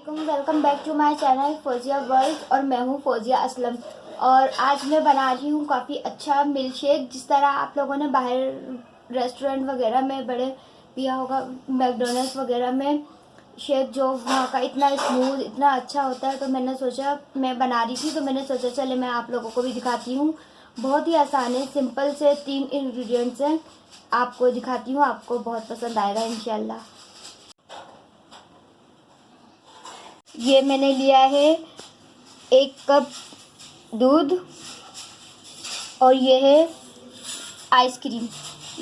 Welcome back to my channel Fauzia world. और मैं हूँ फौजिया असलम। और आज मैं बना रही हूँ काफ़ी अच्छा मिल्क शेक। जिस तरह आप लोगों ने बाहर रेस्टोरेंट वगैरह में बड़े पिया होगा, मैकडोनल्ड्स वगैरह में शेक जो वहाँ का इतना स्मूथ इतना अच्छा होता है, तो मैंने सोचा मैं बना रही थी तो मैंने सोचा चले मैं आप लोगों को भी दिखाती हूँ। बहुत ही आसान है, सिंपल से 3 इंग्रेडिएंट्स हैं, आपको दिखाती हूँ, आपको बहुत पसंद आएगा इंशाल्लाह। ये मैंने लिया है 1 कप दूध और ये है आइसक्रीम।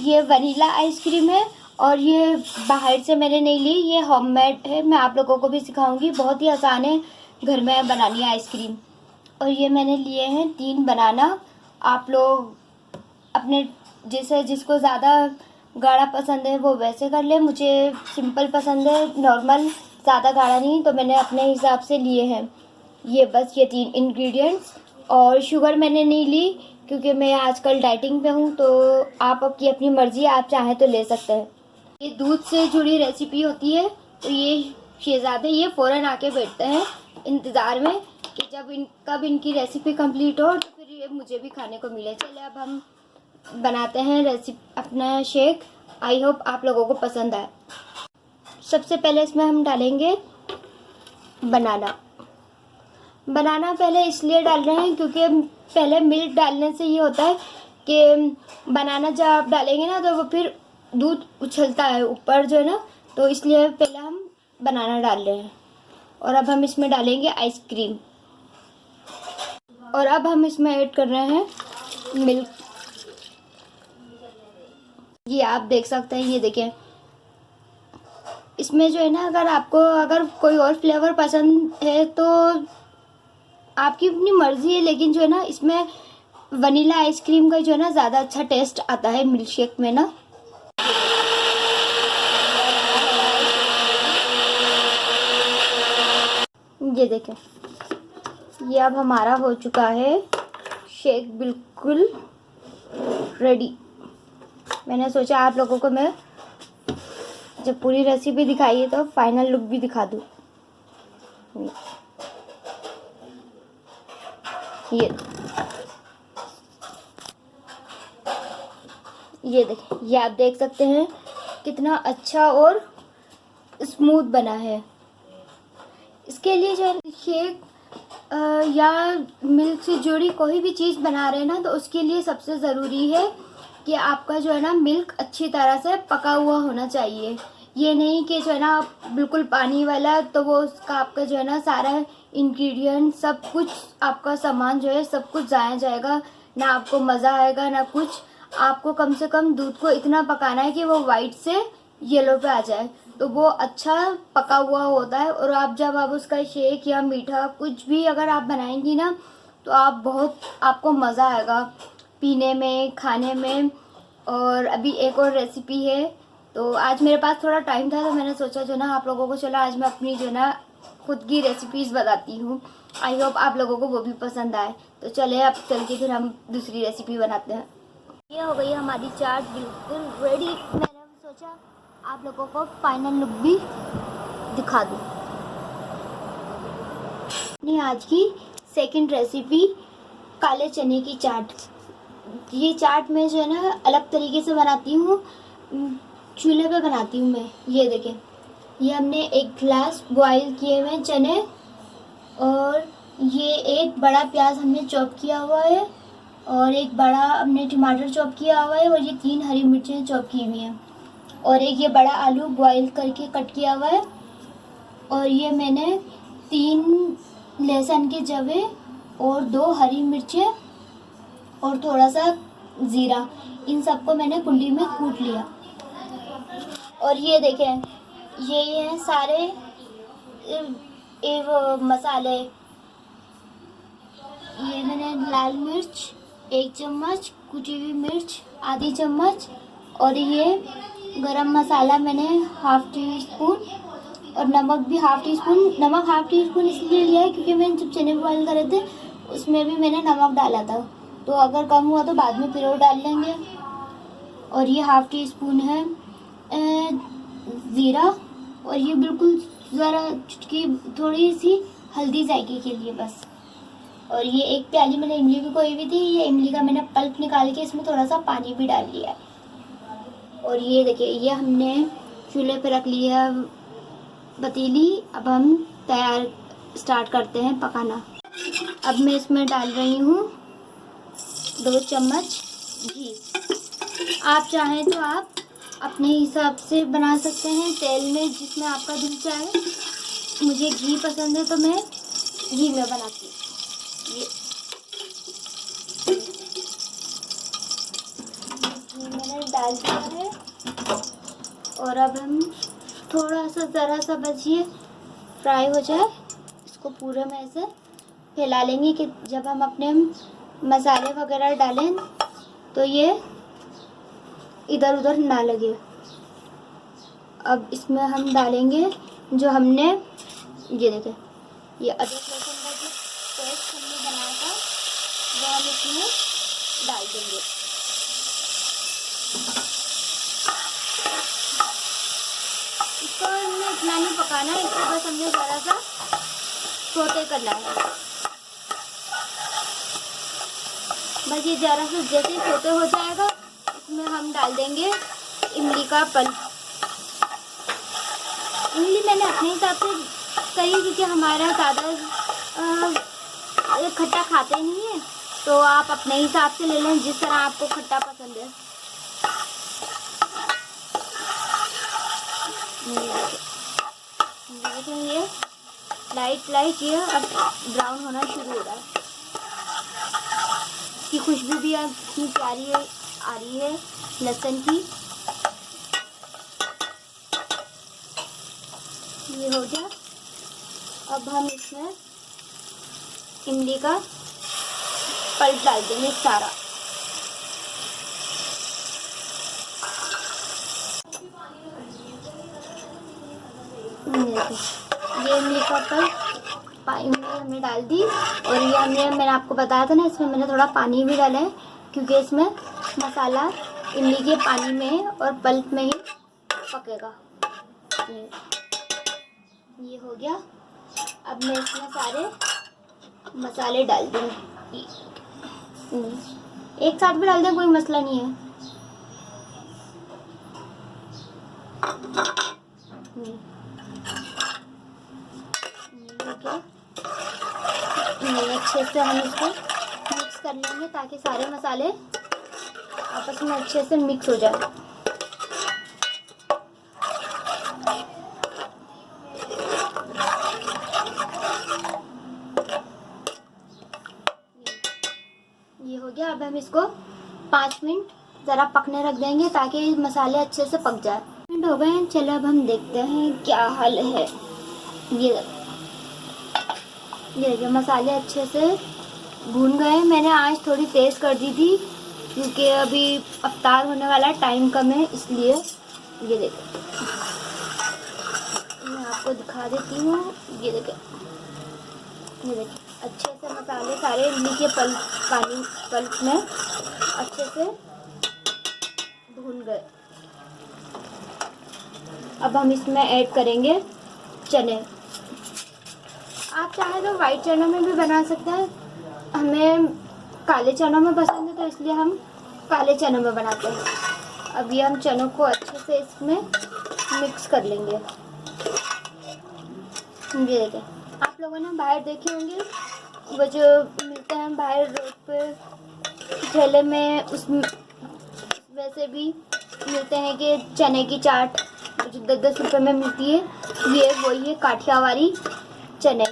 ये वनीला आइसक्रीम है और ये बाहर से मैंने नहीं ली, ये होममेड है। मैं आप लोगों को भी सिखाऊंगी, बहुत ही आसान है घर में बनानी है आइसक्रीम। और ये मैंने लिए हैं 3 बनाना। आप लोग अपने जैसे जिसको ज़्यादा गाढ़ा पसंद है वो वैसे कर ले, मुझे सिंपल पसंद है, नॉर्मल, ज़्यादा गाढ़ा नहीं, तो मैंने अपने हिसाब से लिए हैं। ये बस ये 3 इंग्रेडिएंट्स। और शुगर मैंने नहीं ली क्योंकि मैं आजकल डाइटिंग पे हूँ, तो आप आपकी अपनी मर्ज़ी, आप चाहें तो ले सकते हैं। ये दूध से जुड़ी रेसिपी होती है, तो ये शहज़ादे ये फ़ौरन आके बैठते हैं इंतज़ार में कि कब इनकी रेसिपी कंप्लीट हो, तो फिर ये मुझे भी खाने को मिले। चलिए अब हम बनाते हैं अपना शेक। आई होप आप लोगों को पसंद आए। सबसे पहले इसमें हम डालेंगे बनाना। पहले इसलिए डाल रहे हैं क्योंकि पहले मिल्क डालने से ये होता है कि बनाना जब आप डालेंगे ना तो वो फिर दूध उछलता है ऊपर जो है ना, तो इसलिए पहले हम बनाना डाल रहे हैं। और अब हम इसमें डालेंगे आइसक्रीम। और अब हम इसमें ऐड कर रहे हैं मिल्क। ये आप देख सकते हैं, ये देखें, इसमें जो है ना अगर कोई और फ्लेवर पसंद है तो आपकी अपनी मर्ज़ी है, लेकिन जो है ना इसमें वनीला आइसक्रीम का जो है ना ज़्यादा अच्छा टेस्ट आता है मिल्क शेक में ना। ये देखें, ये अब हमारा हो चुका है शेक बिल्कुल रेडी। मैंने सोचा आप लोगों को मैं जब पूरी रेसिपी दिखाई है तो फाइनल लुक भी दिखा दूँ। ये देखें, ये आप देख सकते हैं कितना अच्छा और स्मूथ बना है। इसके लिए जो है शेक या मिल्क से जुड़ी कोई भी चीज़ बना रहे हैं ना, तो उसके लिए सबसे ज़रूरी है कि आपका जो है ना मिल्क अच्छी तरह से पका हुआ होना चाहिए। ये नहीं कि जो है ना बिल्कुल पानी वाला, तो वो उसका आपका जो है ना सारा इंग्रेडिएंट सब कुछ आपका सामान जो है सब कुछ ज़ाया जाएगा, ना आपको मज़ा आएगा ना कुछ। आपको कम से कम दूध को इतना पकाना है कि वो वाइट से येलो पे आ जाए, तो वो अच्छा पका हुआ होता है। और जब आप उसका शेक या मीठा कुछ भी अगर आप बनाएंगी ना, तो आपको मज़ा आएगा पीने में, खाने में। और अभी एक और रेसिपी है, तो आज मेरे पास थोड़ा टाइम था तो मैंने सोचा जो ना आप लोगों को चला आज मैं अपनी जो ना खुद की रेसिपीज़ बताती हूँ। आई होप आप लोगों को वो भी पसंद आए। तो चले अब चल के फिर हम दूसरी रेसिपी बनाते हैं। ये हो गई हमारी चाट बिल्कुल रेडी। मैंने सोचा आप लोगों को फाइनल लुक भी दिखा दूँ। अपनी आज की सेकंड रेसिपी काले चने की चाट। ये चाट मैं जो है ना अलग तरीके से बनाती हूँ, चूल्हे पे बनाती हूँ मैं। ये देखें, ये हमने 1 गिलास बॉईल किए हुए चने, और ये 1 बड़ा प्याज हमने चॉप किया हुआ है, और 1 बड़ा हमने टमाटर चॉप किया हुआ है, और ये 3 हरी मिर्चें चॉप की हुई हैं, और एक ये बड़ा आलू बॉईल करके कट किया हुआ है, और ये मैंने 3 लहसुन के जवे और 2 हरी मिर्चें और थोड़ा सा ज़ीरा, इन सबको मैंने कुंडी में कूट लिया। और ये देखें, ये हैं सारे मसाले। ये मैंने लाल मिर्च 1 चम्मच, कुटी हुई मिर्च आधी चम्मच, और ये गरम मसाला मैंने ½ टी स्पून, और नमक भी ½ टी स्पून। नमक ½ टी स्पून इसलिए लिया है क्योंकि मैंने जब चने बॉईल करे थे उसमें भी मैंने नमक डाला था, तो अगर कम हुआ तो बाद में फिर और डाल लेंगे। और ये ½ टी स्पून है ज़ीरा, और ये बिल्कुल ज़रा चुटकी थोड़ी सी हल्दी जाएगी के लिए बस। और ये एक प्याली मैंने इमली भी खोई हुई थी, ये इमली का मैंने पल्प निकाल के इसमें थोड़ा सा पानी भी डाल लिया है। और ये देखिए ये हमने चूल्हे पे रख लिया पतीली। अब हम तैयार स्टार्ट करते हैं पकाना। अब मैं इसमें डाल रही हूँ 2 चम्मच घी। आप चाहें तो आप अपने हिसाब से बना सकते हैं तेल में, जिसमें आपका दिल चाहे। मुझे घी पसंद है तो मैं घी में बनाती हूँ। ये मैंने डाल दिया है। और अब हम थोड़ा सा ज़रा सा बस ये फ्राई हो जाए, इसको पूरे में ऐसे फैला लेंगे कि जब हम अपने मसाले वगैरह डालें तो ये इधर उधर ना लगे। अब इसमें हम डालेंगे जो हमने ये देखें ये अदरक लहसुन का जो पेस्ट हमने बनाया था वो हम इसमें डाल देंगे। इसको हमने इतना नहीं पकाना है, इसको बस हमने ज़रा सा सोते करना है। बस ये ज़रा सा जैसे ही सोते हो जाएगा इसमें हम डाल देंगे इमली का पल्प। इमली मैंने अपने हिसाब से करी क्योंकि हमारा ज़्यादा खट्टा खाते नहीं है, तो आप अपने हिसाब से ले लें जिस तरह आपको खट्टा पसंद है। ये लाइट ये अब ब्राउन होना शुरू हो रहा है। इसकी खुशबू भी अब इतनी प्यारी आ रही है लहसुन की। ये हो गया। अब हम इसमें इमली का पल्प डाल देंगे सारा। ये इमली का पल्प हमने डाल दी। और ये मैंने आपको बताया था ना, इसमें मैंने थोड़ा पानी भी डाला है क्योंकि इसमें मसाला इमली के पानी में और पल्प में ही पकेगा। ये हो गया। अब मैं इसमें सारे मसाले डाल दूँगी। एक साथ भी डाल दें, कोई मसला नहीं है। अच्छे से हम इसको मिक्स कर लेंगे ताकि सारे मसाले आपस में अच्छे से मिक्स हो जाए। ये हो गया। अब हम इसको 5 मिनट ज़रा पकने रख देंगे ताकि मसाले अच्छे से पक जाए। मिनट हो गए हैं, चलो अब हम देखते हैं क्या हाल है। ये देखिए मसाले अच्छे से भून गए। मैंने आंच थोड़ी तेज़ कर दी थी क्योंकि अभी अफ्तार होने वाला है, टाइम कम है, इसलिए। ये देखिए मैं आपको दिखा देती हूँ। ये देखिए अच्छे से मसाले सारे इमली के पल्प में अच्छे से भून गए। अब हम इसमें ऐड करेंगे चने। आप चाहे तो वाइट चनों में भी बना सकते हैं, हमें काले चनों में पसंद है तो इसलिए हम काले चनों में बनाते हैं। अब ये हम चनों को अच्छे से इसमें मिक्स कर लेंगे। ये देखें, आप लोगों ने बाहर देखे होंगे वो जो मिलते हैं बाहर रोड पे ठेले में, उसमें वैसे भी मिलते हैं कि चने की चाट जो 10-10 रुपये में मिलती है, ये वही है काठियावाड़ी चने।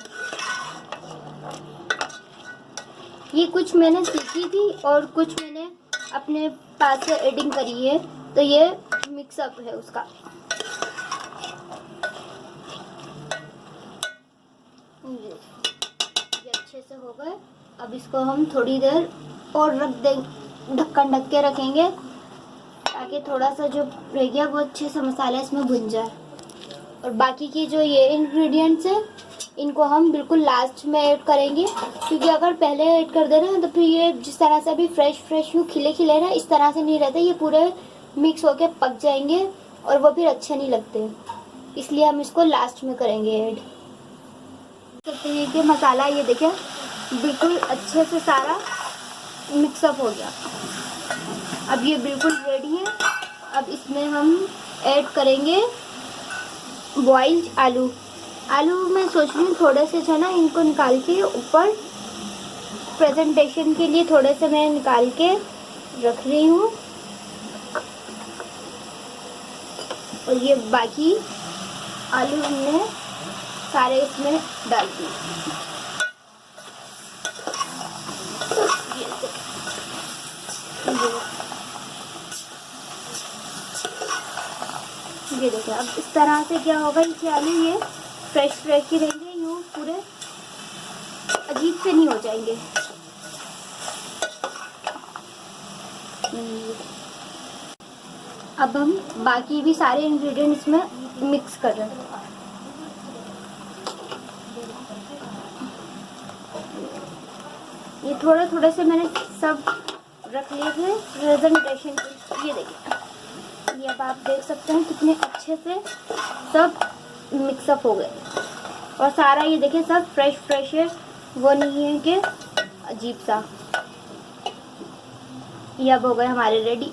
ये कुछ मैंने सीखी थी और कुछ मैंने अपने पास से एडिंग करी है, तो ये मिक्सअप है उसका। ये अच्छे से हो गए। अब इसको हम थोड़ी देर और रख दें, ढक के रखेंगे ताकि थोड़ा सा जो रह गया वो अच्छे से मसाला इसमें भुन जाए। और बाकी की जो ये इंग्रेडिएंट्स है इनको हम बिल्कुल लास्ट में ऐड करेंगे, क्योंकि अगर पहले ऐड कर दे रहे हैं तो फिर ये जिस तरह से अभी फ्रेश यूँ खिले ना इस तरह से नहीं रहते, ये पूरे मिक्स होके पक जाएंगे और वो फिर अच्छे नहीं लगते। इसलिए हम इसको लास्ट में करेंगे ऐड। कहते हैं कि मसाला ये देखें बिल्कुल अच्छे से सारा मिक्सअप हो गया। अब ये बिल्कुल रेडी है। अब इसमें हम ऐड करेंगे बॉइल्ड आलू। आलू मैं सोच रही हूँ थोड़े से जो ना इनको निकाल के ऊपर प्रेजेंटेशन के लिए थोड़े से मैं निकाल के रख रही हूँ, और ये बाकी आलू हमने सारे इसमें डाल दिए। ये देखिए अब इस तरह से क्या होगा, ये आलू ये फ्रेश फ्रेश ही रहेंगे, यूँ पूरे अजीब से नहीं हो जाएंगे। अब हम बाकी भी सारे इंग्रेडिएंट्स इसमें मिक्स कर रहे हैं। ये थोड़े थोड़े से मैंने सब रख लिए थे प्रेजेंटेशन के। ये देखिए, ये अब आप देख सकते हैं कितने अच्छे से सब मिक्सअप हो गए, और सारा ये देखिए सब फ्रेश फ्रेश है, वो नहीं है कि अजीब सा। ये अब हो गए हमारे रेडी।